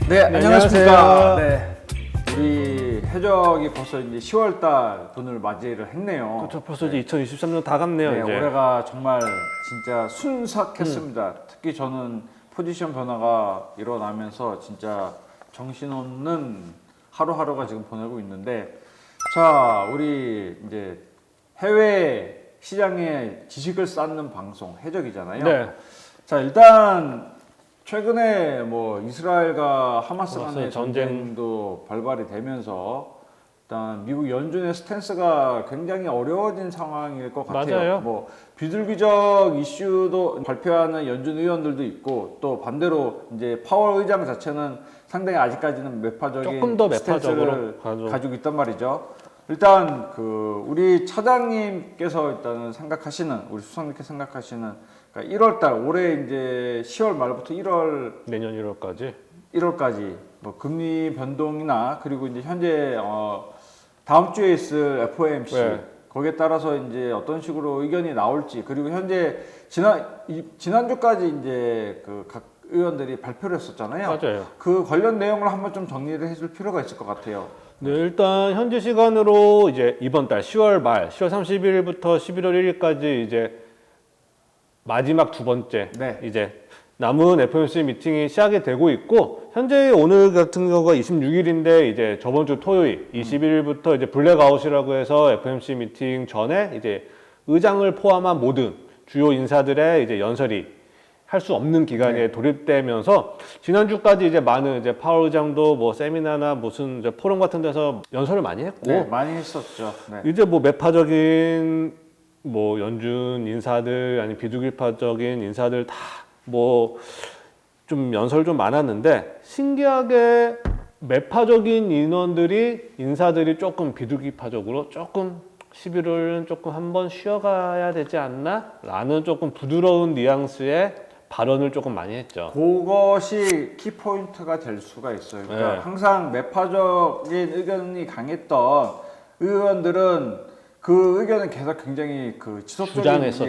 네, 안녕하십니까. 안녕하세요. 네. 우리 해적이 벌써 이제 10월달 분을 맞이를 했네요. 그렇죠. 벌써 이제 2023년 다 갔네요. 네, 이제. 올해가 정말 진짜 순삭했습니다. 특히 저는 포지션 변화가 일어나면서 진짜 정신없는 하루하루가 지금 보내고 있는데, 자, 우리 이제 해외 시장에 지식을 쌓는 방송 해적이잖아요. 네. 자, 일단 최근에 뭐 이스라엘과 하마스 간의 전쟁도 발발이 되면서 일단 미국 연준의 스탠스가 굉장히 어려워진 상황일 것 같아요. 맞아요. 뭐 비둘기적 이슈도 발표하는 연준 의원들도 있고, 또 반대로 이제 파월 의장 자체는 상당히 아직까지는 매파적인 조금 더 매파적으로 스탠스를 가지고 있단 말이죠. 일단 그 우리 차장님께서 일단은 생각하시는, 우리 수석님께서 생각하시는, 그러니까 1월달 올해 이제 10월 말부터 1월 내년 1월까지 1월까지 뭐 금리 변동이나, 그리고 이제 현재 다음 주에 있을 FOMC 네. 거기에 따라서 이제 어떤 식으로 의견이 나올지, 그리고 현재 지난주까지 이제 그 각 의원들이 발표를 했었잖아요. 맞아요. 그 관련 내용을 한번 좀 정리를 해줄 필요가 있을 것 같아요. 네, 일단 현지 시간으로 이제 이번 달 10월 말 10월 31일부터 11월 1일까지 이제 마지막 두 번째 네. 이제 남은 FOMC 미팅이 시작이 되고 있고, 현재 오늘 같은 경우가 26일인데 이제 저번 주 토요일 21일부터 이제 블랙아웃이라고 해서 FOMC 미팅 전에 이제 의장을 포함한 모든 주요 인사들의 이제 연설이 할 수 없는 기간에 돌입되면서 지난주까지 이제 많은 이제 파월 의장도 뭐 세미나나 무슨 이제 포럼 같은 데서 연설을 많이 했고, 네, 많이 했었죠. 네. 이제 뭐 매파적인 뭐 연준 인사들 아니 비둘기파적인 인사들 다 뭐 좀 연설 좀 많았는데, 신기하게 매파적인 인사들이 조금 비둘기파적으로 조금 11월은 조금 한번 쉬어가야 되지 않나? 라는 조금 부드러운 뉘앙스의 발언을 조금 많이 했죠. 그것이 키포인트가 될 수가 있어요. 그러니까 네. 항상 매파적인 의견이 강했던 의원들은 그 의견은 계속 굉장히 그 지속적인 주장했었.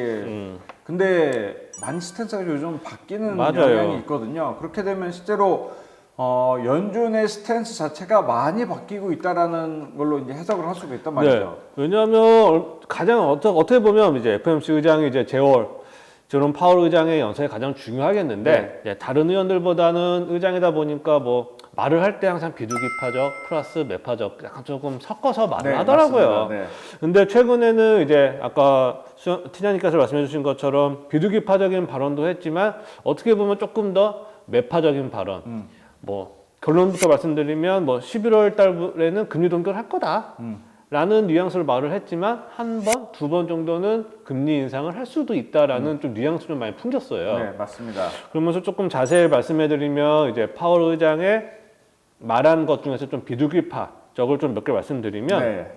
근데 많이 스탠스가 요즘 바뀌는 맞아요. 경향이 있거든요. 그렇게 되면 실제로 연준의 스탠스 자체가 많이 바뀌고 있다라는 걸로 이제 해석을 할 수가 있단 말이죠. 네. 왜냐하면 가장 어떻게 보면 이제 FOMC 의장이 이제 제롬 파월 의장의 연설이 가장 중요하겠는데, 이제 다른 의원들보다는 의장이다 보니까 뭐 말을 할 때 항상 비둘기파적 플러스 매파적 약간 조금 섞어서 말을 하더라고요. 맞습니다. 네. 근데 최근에는 이제 아까 티냐님께서 말씀해 주신 것처럼 비둘기파적인 발언도 했지만 어떻게 보면 조금 더 매파적인 발언. 뭐 결론부터 말씀드리면 뭐 11월 달에는 금리 동결을 할 거다. 라는 뉘앙스로 말을 했지만 한 번, 두 번 정도는 금리 인상을 할 수도 있다라는 좀 뉘앙스 좀 많이 풍겼어요. 네, 맞습니다. 그러면서 조금 자세히 말씀해드리면 이제 파월 의장의 말한 것 중에서 좀 비둘기파적을 좀 몇 개 말씀드리면, 네.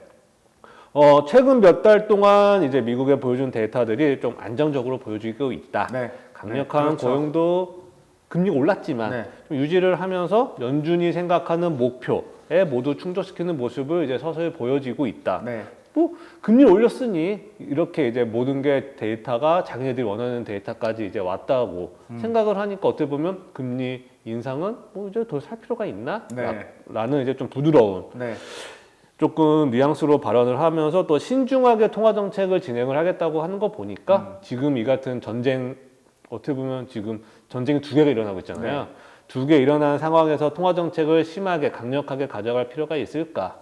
최근 몇 달 동안 이제 미국에 보여준 데이터들이 좀 안정적으로 보여지고 있다. 네. 강력한 네, 그렇죠. 고용도 금리가 올랐지만 네. 좀 유지를 하면서 연준이 생각하는 목표에 모두 충족시키는 모습을 이제 서서히 보여지고 있다. 네. 뭐 금리 올렸으니 이렇게 이제 모든 게 데이터가 자기네들이 원하는 데이터까지 이제 왔다고 생각을 하니까 어떻게 보면 금리 인상은 뭐 이제 더 살 필요가 있나? 네. 라는 이제 좀 부드러운 네. 조금 뉘앙스로 발언을 하면서 또 신중하게 통화 정책을 진행을 하겠다고 하는 거 보니까 지금 이 같은 전쟁, 어떻게 보면 지금 전쟁이 두 개가 일어나고 있잖아요. 두 개 일어난 상황에서 통화 정책을 심하게 강력하게 가져갈 필요가 있을까?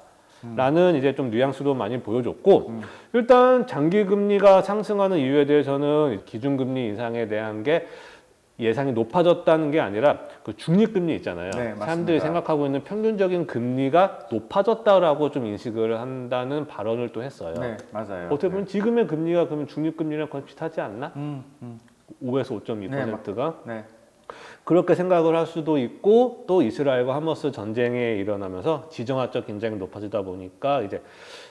라는 이제 좀 뉘앙스도 많이 보여줬고, 일단 장기 금리가 상승하는 이유에 대해서는 기준금리 인상에 대한 게 예상이 높아졌다는 게 아니라 그 중립금리 있잖아요. 네, 맞습니다. 사람들이 생각하고 있는 평균적인 금리가 높아졌다라고 좀 인식을 한다는 발언을 또 했어요. 네, 맞아요. 어떻게 보면 지금의 금리가 그러면 중립금리랑 거의 비슷하지 않나? 음. 5에서 5.2%가? 네. 그렇게 생각을 할 수도 있고, 또 이스라엘과 하마스 전쟁이 일어나면서 지정학적 긴장이 높아지다 보니까 이제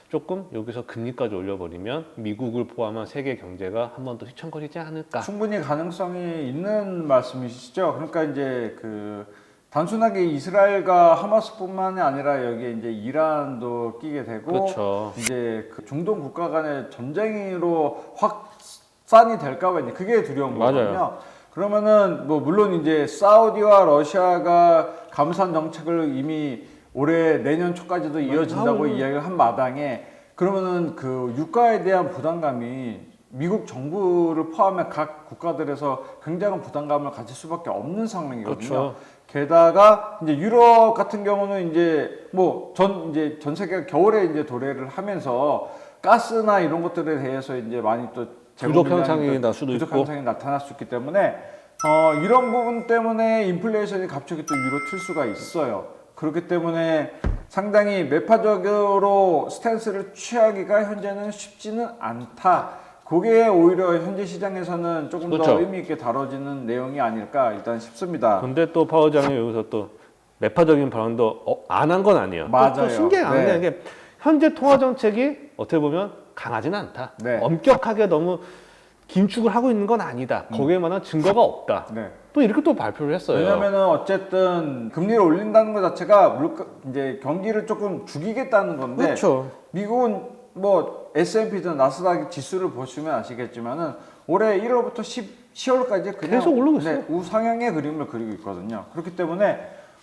조금 여기서 금리까지 올려버리면 미국을 포함한 세계 경제가 한 번 더 휘청거리지 않을까. 충분히 가능성이 있는 말씀이시죠. 그러니까 이제 그 단순하게 이스라엘과 하마스뿐만이 아니라 여기에 이제 이란도 끼게 되고, 그렇죠. 이제 그 중동 국가 간의 전쟁으로 확산이 될까봐 이제 그게 두려운 맞아요. 거거든요. 그러면은 뭐 물론 이제 사우디와 러시아가 감산 정책을 이미 올해 내년 초까지도 이어진다고 이야기를 한 마당에 그러면은 그 유가에 대한 부담감이 미국 정부를 포함해 각 국가들에서 굉장한 부담감을 가질 수밖에 없는 상황이거든요. 그렇죠. 게다가 이제 유럽 같은 경우는 이제 뭐 전 세계가 겨울에 이제 도래를 하면서 가스나 이런 것들에 대해서 이제 많이 또 부족 현상이 날 수도 부족 있고. 현상이 나타날 수 있기 때문에 이런 부분 때문에 인플레이션이 갑자기 또 위로 튈 수가 있어요. 그렇기 때문에 상당히 매파적으로 스탠스를 취하기가 현재는 쉽지는 않다. 그게 오히려 현재 시장에서는 조금 그렇죠. 더 의미 있게 다뤄지는 내용이 아닐까 일단 싶습니다. 근데 또 파워장이 여기서 또 매파적인 발언도 안 한 건 아니에요. 맞아요. 또 신기한 네. 게 현재 통화 정책이 어떻게 보면 강하지는 않다. 네. 엄격하게 너무 긴축을 하고 있는 건 아니다. 거기에 만한 증거가 없다. 네. 또 이렇게 또 발표를 했어요. 왜냐면은 어쨌든 금리를 올린다는 것 자체가 물가 이제 경기를 조금 죽이겠다는 건데 그렇죠. 미국은 뭐 S&P든 나스닥 지수를 보시면 아시겠지만은 올해 1월부터 10월까지 그냥 계속 오르고 있어요. 우상향의 그림을 그리고 있거든요. 그렇기 때문에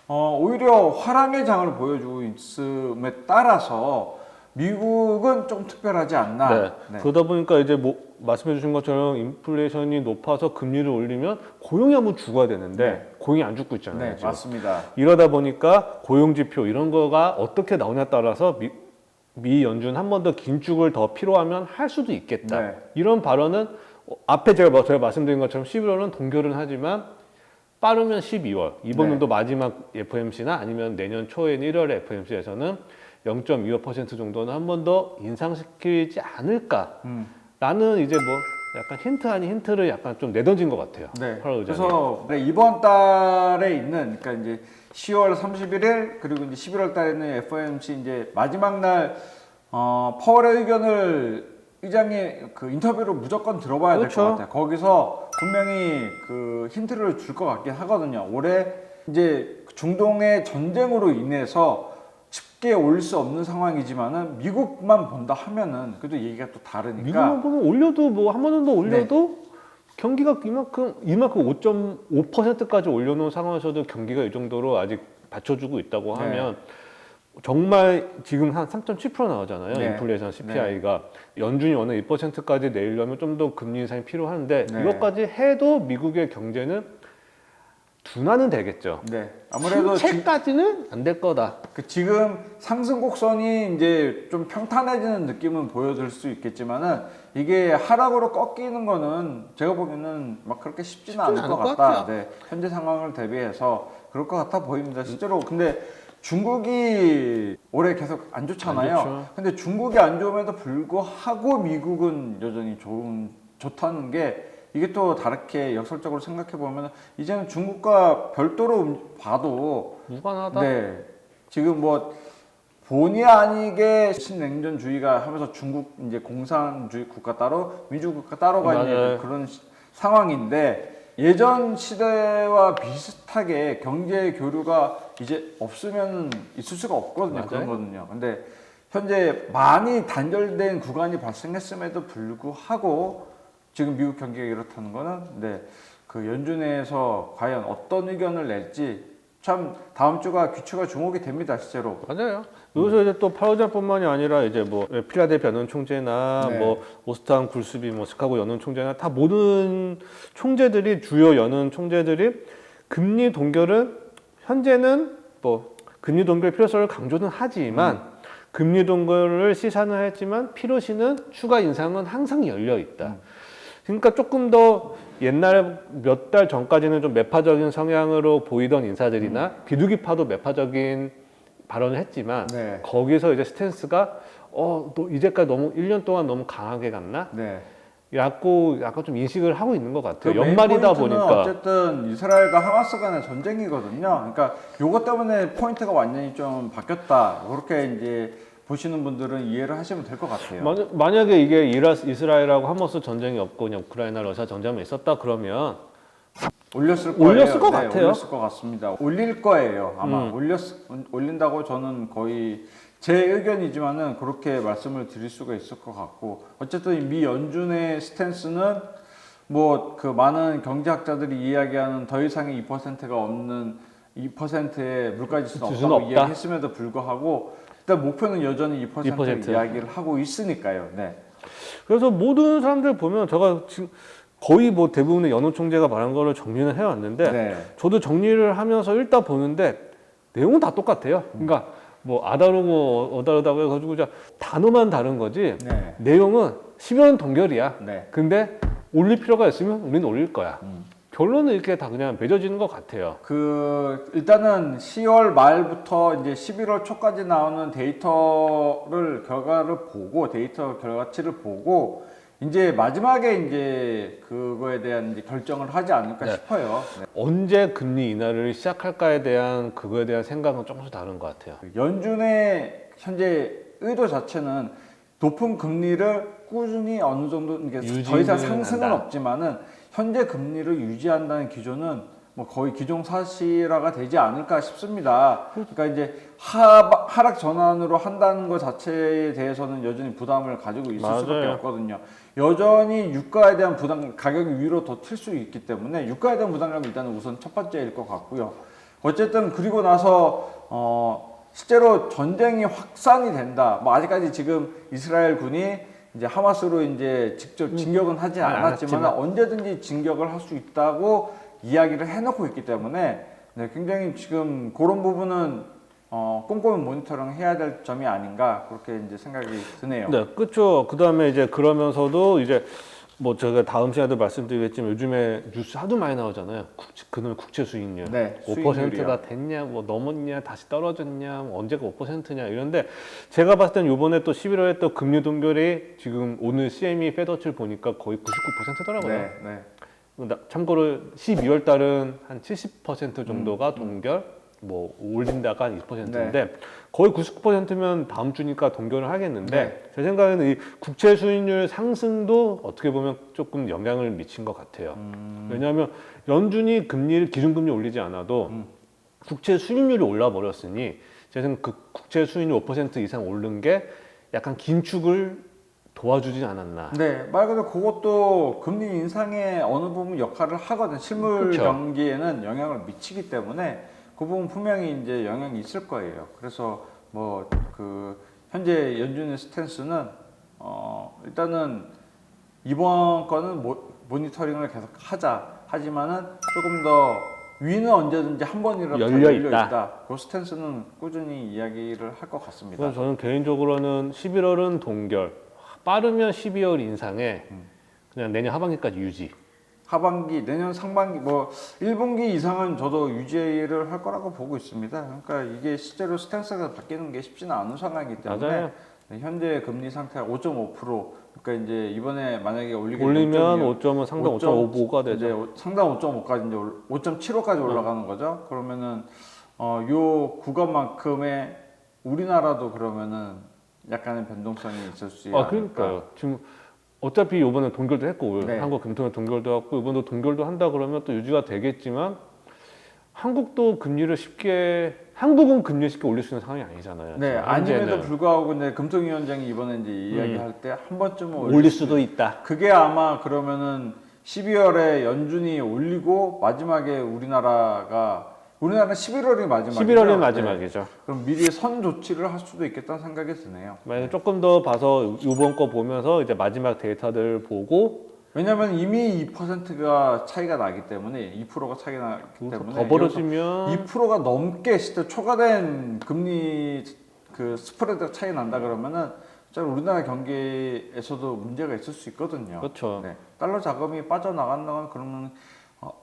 오히려 화랑의 장을 보여주고 있음에 따라서 미국은 좀 특별하지 않나. 네. 네. 그러다 보니까 이제 뭐 말씀해 주신 것처럼 인플레이션이 높아서 금리를 올리면 고용이 한번 죽어야 되는데 네. 고용이 안 죽고 있잖아요. 네, 지금. 맞습니다. 이러다 보니까 고용 지표 이런 거가 어떻게 나오냐에 따라서 미 연준 한 번 더 긴축을 더 필요하면 할 수도 있겠다. 네. 이런 발언은 앞에 제가 말씀드린 것처럼 11월은 동결은 하지만 빠르면 12월 이번 네. 연도 마지막 FOMC나 아니면 내년 초인 1월에 FOMC에서는 0.25% 정도는 한 번 더 인상시키지 않을까라는 이제 뭐 약간 힌트 아닌 힌트를 약간 좀 내던진 것 같아요. 네. 파월 의장이. 그래서 이번 달에 있는 그러니까 이제 10월 31일 그리고 이제 11월 달에는 FOMC 이제 마지막 날 파월의 의견을 의장이 그 인터뷰로 무조건 들어봐야 될 것 그렇죠. 같아요. 거기서 분명히 그 힌트를 줄 것 같긴 하거든요. 올해 이제 중동의 전쟁으로 인해서 쉽게 올 수 없는 상황이지만은 미국만 본다 하면은 그래도 얘기가 또 다르니까. 미국만 보면 올려도 뭐 한 번 더 올려도 경기가 이만큼 5.5%까지 올려놓은 상황에서도 경기가 이 정도로 아직 받쳐주고 있다고 하면 정말 지금 한 3.7% 나오잖아요. 네. 인플레이션 CPI가 연준이 어느 2%까지 내리려면 좀 더 금리 인상이 필요한데 네. 이것까지 해도 미국의 경제는 둔화는 되겠죠. 네. 아무래도 침체까지는 안 될 거다. 지금 상승 곡선이 이제 좀 평탄해지는 느낌은 보여줄 수 있겠지만은 이게 하락으로 꺾이는 거는 제가 보기에는 막 그렇게 쉽지는 않을 것 같다. 네. 현재 상황을 대비해서 그럴 것 같아 보입니다. 실제로 근데 중국이 올해 계속 안 좋잖아요. 안 좋죠. 근데 중국이 안 좋음에도 불구하고 미국은 여전히 좋다는 게 이게 또 다르게 역설적으로 생각해 보면 이제는 중국과 별도로 봐도 무관하다. 네. 지금 뭐 본의 아니게 신냉전주의가 하면서 중국 이제 공산주의 국가 따로 민주국가 따로가 있는 그런 상황인데 예전 시대와 비슷하게 경제 교류가 이제 없으면 있을 수가 없거든요. 맞아요. 그런 거든요. 근데 현재 많이 단절된 구간이 발생했음에도 불구하고 지금 미국 경기가 이렇다는 거는 그 연준에서 과연 어떤 의견을 낼지 참 다음 주가 귀추가 주목이 됩니다, 실제로. 맞아요. 여기서 이제 또 파우자뿐만이 아니라 이제 뭐 필라델피아 연은 총재나 네. 뭐 오스탄 굴스비 뭐 시카고 연은 총재나 다 모든 총재들이 주요 연은 총재들이 금리 동결은 현재는 뭐 금리 동결 필요성을 강조는 하지만 금리 동결을 시사는 했지만 필요시는 추가 인상은 항상 열려 있다. 그러니까 조금 더 옛날 몇 달 전까지는 좀 매파적인 성향으로 보이던 인사들이나 비둘기파도 매파적인 발언을 했지만 네. 거기서 이제 스탠스가 너 이제까지 너무 1년 동안 너무 강하게 갔나? 네. 약간 좀 인식을 하고 있는 것 같아요. 그 메인 연말이다 포인트는 보니까. 어쨌든 이스라엘과 하마스 간의 전쟁이거든요. 그러니까 요것 때문에 포인트가 완전히 좀 바뀌었다. 그렇게 이제 보시는 분들은 이해를 하시면 될 것 같아요. 만약에 이게 이스라엘하고 하마스 전쟁이 없고 그냥 우크라이나 러시아 전쟁만 있었다 그러면 올렸을 거예요. 올렸을 것 같아요. 올렸을 것 같습니다. 올릴 거예요. 아마 올린다고 저는 거의 제 의견이지만은 그렇게 말씀을 드릴 수가 있을 것 같고 어쨌든 미 연준의 스탠스는 뭐 그 많은 경제학자들이 이야기하는 더 이상의 2%가 없는 2%의 물가 지수는 지수는 없다고 없다. 이야기했음에도 불구하고 일단 목표는 여전히 2%를 2%. 이야기를 하고 있으니까요. 네. 그래서 모든 사람들 보면 제가 지금 거의 뭐 대부분의 연호 총재가 말한 거를 정리는 해왔는데 네. 저도 정리를 하면서 읽다 보는데 내용은 다 똑같아요. 그러니까 뭐 아다르고 어다르다고 해가지고 단어만 다른 거지 네. 내용은 12월 동결이야. 네. 근데 올릴 필요가 있으면 우리는 올릴 거야. 결론은 이렇게 다 그냥 맺어지는 것 같아요. 그 일단은 10월 말부터 이제 11월 초까지 나오는 데이터를 결과를 보고 데이터 결과치를 보고 이제 마지막에 이제 그거에 대한 이제 결정을 하지 않을까 네. 싶어요. 네. 언제 금리 인하를 시작할까에 대한 그거에 대한 생각은 조금씩 다른 것 같아요. 연준의 현재 의도 자체는 높은 금리를 꾸준히 어느 정도 이게 더 이상 상승은 한다. 없지만은 현재 금리를 유지한다는 기조는 뭐 거의 기정사실화가 되지 않을까 싶습니다. 그러니까 이제 하락 전환으로 한다는 것 자체에 대해서는 여전히 부담을 가지고 있을 맞아요. 수밖에 없거든요. 여전히 유가에 대한 부담, 가격이 위로 더 튈 수 있기 때문에 유가에 대한 부담감이 일단은 우선 첫 번째일 것 같고요. 어쨌든 그리고 나서 실제로 전쟁이 확산이 된다. 뭐 아직까지 지금 이스라엘 군이 이제 하마스로 이제 직접 진격은 하지 않았지만 언제든지 진격을 할 수 있다고 이야기를 해놓고 있기 때문에 네, 굉장히 지금 그런 부분은 꼼꼼히 모니터링 해야 될 점이 아닌가 그렇게 이제 생각이 드네요. 네, 그렇죠. 그 다음에 이제 그러면서도 이제 뭐 제가 다음 시간에도 말씀드리겠지만 요즘에 뉴스 하도 많이 나오잖아요. 그놈의 국채 수익률 네, 5%가 됐냐, 뭐 넘었냐, 다시 떨어졌냐, 뭐 언제가 5%냐 이런데 제가 봤을 땐 요번에 또 11월에 또 금리 동결이 지금 오늘 CME 페더칠 보니까 거의 99%더라고요. 네, 네. 참고로 12월 달은 한 70% 정도가 동결, 뭐 올린다가 20%인데 네. 거의 99%면 다음 주니까 동결을 하겠는데 네. 제 생각에는 이 국채 수익률 상승도 어떻게 보면 조금 영향을 미친 것 같아요. 왜냐하면 연준이 금리를 기준금리 올리지 않아도 국채 수익률이 올라 버렸으니 제 생각 그 국채 수익률 5% 이상 오른 게 약간 긴축을 도와주지 않았나. 네, 말 그대로 그것도 금리 인상에 어느 부분 역할을 하거든. 실물 그쵸. 경기에는 영향을 미치기 때문에 그 부분 분명히 이제 영향이 있을 거예요. 그래서 뭐 그 현재 연준의 스탠스는 일단은 이번 거는 모니터링을 계속 하자. 하지만은 조금 더 위는 언제든지 한 번이라도 열려 열려 있다. 있다. 그 스탠스는 꾸준히 이야기를 할 것 같습니다. 그래서 저는 개인적으로는 11월은 동결, 빠르면 12월 인상에 그냥 내년 하반기까지 유지. 하반기, 내년 상반기, 뭐 1분기 이상은 저도 유지를 할 거라고 보고 있습니다. 그러니까 이게 실제로 스탠스가 바뀌는 게 쉽지는 않은 상황이기 때문에 맞아요. 현재 금리 상태가 5.5%, 그러니까 이제 이번에 만약에 올리면 5점은 상당 5.55가 되죠. 이제 상당 5.5까지 이제 5.75까지 올라가는 거죠. 그러면은 요 구간만큼의 우리나라도 그러면은 약간의 변동성이 있을 수 있을까. 그러니까요. 지금 어차피 이번에 동결도 했고 네. 한국 금통위 동결도 했고 이번도 동결도 한다 그러면 또 유지가 되겠지만 한국도 금리를 쉽게 한국은 금리 쉽게 올릴 수 있는 상황이 아니잖아요. 네, 지금 아님에도 현재는. 불구하고 근데 금통위원장이 이번에 이제 이야기할 때 한 번쯤은 올릴 수도 있다. 그게 아마 그러면은 12월에 연준이 올리고 마지막에 우리나라는 11월이 마지막이죠. 11월이 마지막이죠. 네. 그럼 미리 선 조치를 할 수도 있겠다는 생각이 드네요. 만약에 조금 더 봐서 이번 거 보면서 이제 마지막 데이터들 보고 왜냐하면 이미 2%가 차이가 나기 때문에 2%가 차이가 나기 때문에 더 벌어지면 2%가 넘게 진짜 초과된 금리 그 스프레드가 차이 난다 그러면은 진짜 우리나라 경기에서도 문제가 있을 수 있거든요. 그렇죠. 네. 달러 자금이 빠져나간다면 그러면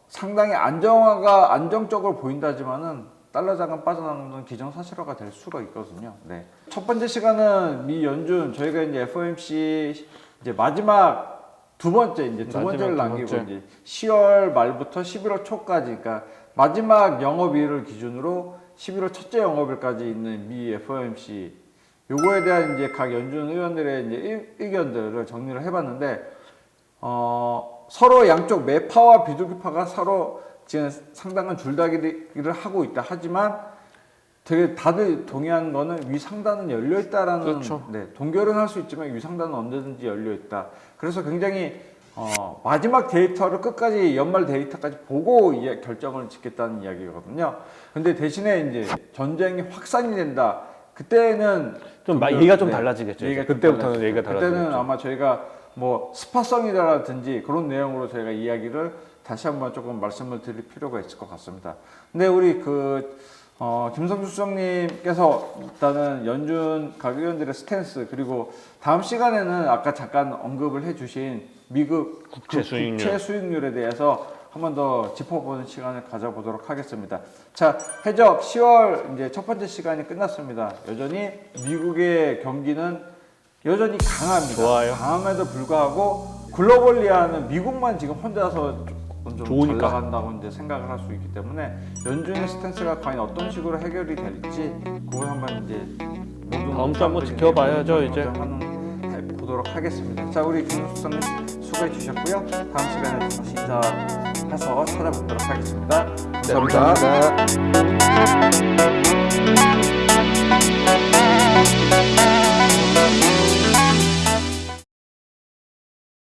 상당히 안정적으로 보인다지만은 달러 자금 빠져나가는 건 기정사실화가 될 수가 있거든요. 네. 첫 번째 시간은 미 연준 저희가 이제 FOMC 이제 마지막 두 번째를 남기고 이제 10월 말부터 11월 초까지, 그러니까 마지막 영업일을 기준으로 11월 첫째 영업일까지 있는 미 FOMC 요거에 대한 이제 각 연준 의원들의 이제 의견들을 정리를 해봤는데 서로 양쪽 매파와 비둘기파가 서로 지금 상당한 줄다리기를 하고 있다. 하지만 되게 다들 동의하는 거는 위 상단은 열려 있다라는. 그렇죠. 네, 동결은 할 수 있지만 위 상단은 언제든지 열려 있다. 그래서 굉장히 마지막 데이터를 끝까지 연말 데이터까지 보고 결정을 짓겠다는 이야기거든요. 근데 대신에 이제 전쟁이 확산이 된다. 그때는 좀 얘기가 좀 달라지겠죠. 얘기가 그때부터는 좀 얘기가 달라지겠죠. 그때는 아마 저희가 뭐 스파성이라든지 그런 내용으로 저희가 이야기를 다시 한번 조금 말씀을 드릴 필요가 있을 것 같습니다. 근데 우리 김성주 수석님께서 일단은 연준 가격위원들의 스탠스 그리고 다음 시간에는 아까 잠깐 언급을 해주신 미국 국채 수익률에 대해서 한 번 더 짚어보는 시간을 가져보도록 하겠습니다. 자, 해적 10월 이제 첫 번째 시간이 끝났습니다. 여전히 미국의 경기는 여전히 강합니다. 좋아요. 강함에도 불구하고 글로벌리아는 미국만 지금 혼자서 좀 좋으니까. 잘 나간다고 이제 생각을 할 수 있기 때문에 연준의 스탠스가 과연 어떤 식으로 해결이 될지 그걸 한번 이제 모든 다음 주 한번 지켜봐야죠, 이제. 보도록 하겠습니다. 자, 우리 김숙사님 수고해 주셨고요. 다음 시간에 다시 인사해서 찾아뵙도록 하겠습니다. 감사합니다.